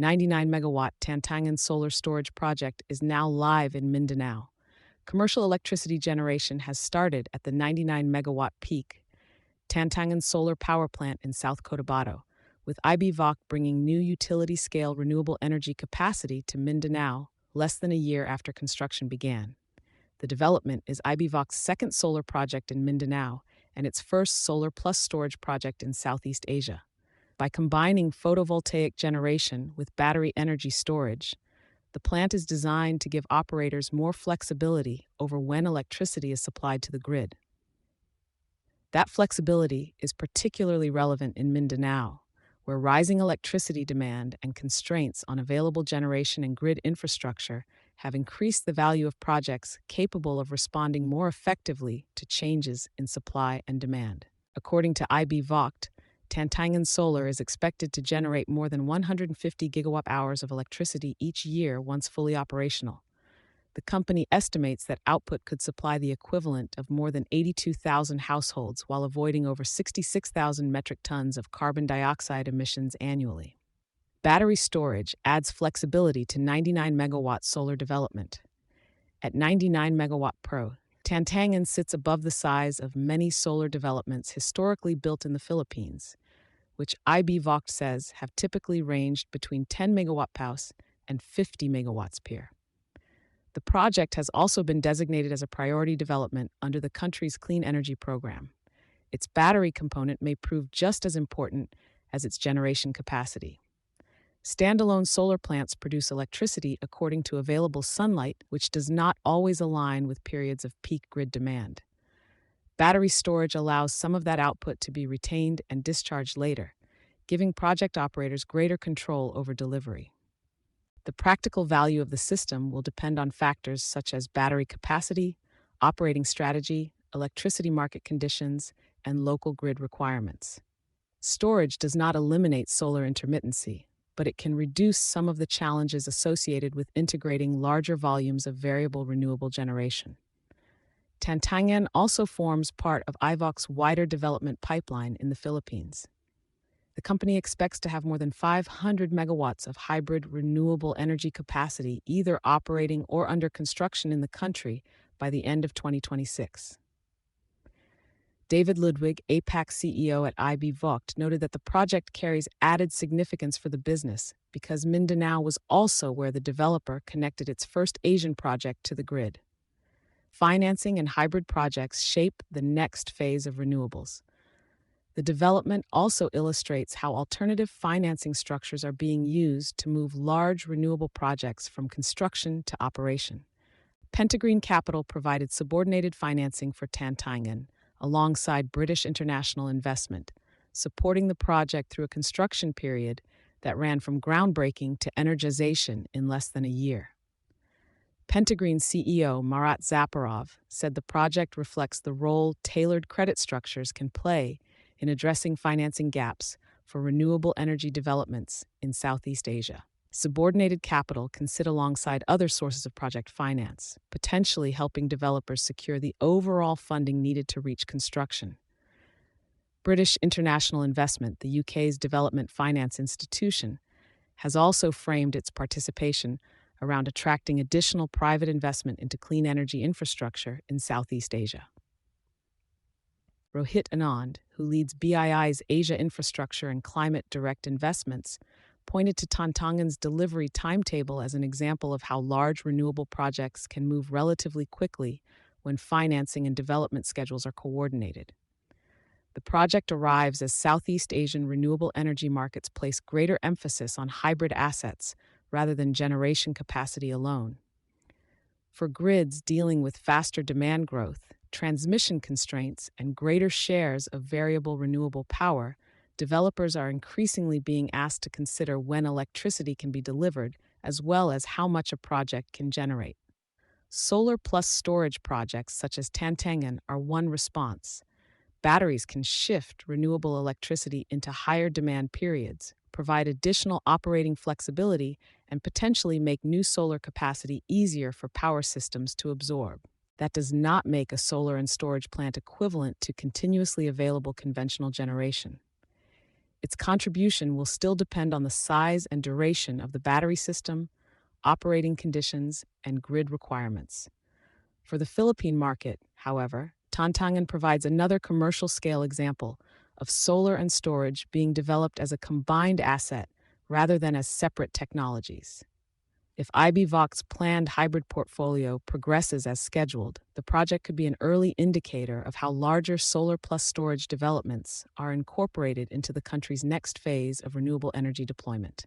99-megawatt Tantangan Solar Storage Project is now live in Mindanao. Commercial electricity generation has started at the 99-megawatt peak Tantangan Solar Power Plant in South Cotabato, with IBVOC bringing new utility-scale renewable energy capacity to Mindanao less than a year after construction began. The development is IBVOC's second solar project in Mindanao and its first solar plus storage project in Southeast Asia. By combining photovoltaic generation with battery energy storage, the plant is designed to give operators more flexibility over when electricity is supplied to the grid. That flexibility is particularly relevant in Mindanao, where rising electricity demand and constraints on available generation and grid infrastructure have increased the value of projects capable of responding more effectively to changes in supply and demand. According to IBVOCT, Tantangan Solar is expected to generate more than 150 gigawatt-hours of electricity each year once fully operational. The company estimates that output could supply the equivalent of more than 82,000 households while avoiding over 66,000 metric tons of carbon dioxide emissions annually. Battery storage adds flexibility to 99-megawatt solar development. At 99 megawatt pro, Tantangan sits above the size of many solar developments historically built in the Philippines, which IBVOCT says have typically ranged between 10 megawatt paus and 50 megawatts peer. The project has also been designated as a priority development under the country's clean energy program. Its battery component may prove just as important as its generation capacity. Standalone solar plants produce electricity according to available sunlight, which does not always align with periods of peak grid demand. Battery storage allows some of that output to be retained and discharged later, giving project operators greater control over delivery. The practical value of the system will depend on factors such as battery capacity, operating strategy, electricity market conditions, and local grid requirements. Storage does not eliminate solar intermittency, but it can reduce some of the challenges associated with integrating larger volumes of variable renewable generation. Tantangan also forms part of IVOC's wider development pipeline in the Philippines. The company expects to have more than 500 megawatts of hybrid renewable energy capacity either operating or under construction in the country by the end of 2026. David Ludwig, APAC CEO at IBVOCT, noted that the project carries added significance for the business because Mindanao was also where the developer connected its first Asian project to the grid. Financing and hybrid projects shape the next phase of renewables. The development also illustrates how alternative financing structures are being used to move large renewable projects from construction to operation. Pentagreen Capital provided subordinated financing for Tantangan, alongside British International Investment, supporting the project through a construction period that ran from groundbreaking to energization in less than a year. Pentagreen CEO Marat Zaporov said the project reflects the role tailored credit structures can play in addressing financing gaps for renewable energy developments in Southeast Asia. Subordinated capital can sit alongside other sources of project finance, potentially helping developers secure the overall funding needed to reach construction. British International Investment, the UK's development finance institution, has also framed its participation around attracting additional private investment into clean energy infrastructure in Southeast Asia. Rohit Anand, who leads BII's Asia Infrastructure and Climate Direct Investments, pointed to Tantangan's delivery timetable as an example of how large renewable projects can move relatively quickly when financing and development schedules are coordinated. The project arrives as Southeast Asian renewable energy markets place greater emphasis on hybrid assets rather than generation capacity alone. For grids dealing with faster demand growth, transmission constraints, and greater shares of variable renewable power, developers are increasingly being asked to consider when electricity can be delivered, as well as how much a project can generate. Solar plus storage projects such as Tantangan are one response. Batteries can shift renewable electricity into higher demand periods, provide additional operating flexibility, and potentially make new solar capacity easier for power systems to absorb. That does not make a solar and storage plant equivalent to continuously available conventional generation. its contribution will still depend on the size and duration of the battery system, operating conditions, and grid requirements. For the Philippine market, however, Tantangan provides another commercial scale example of solar and storage being developed as a combined asset rather than as separate technologies. If IBVOC's planned hybrid portfolio progresses as scheduled, the project could be an early indicator of how larger solar plus storage developments are incorporated into the country's next phase of renewable energy deployment.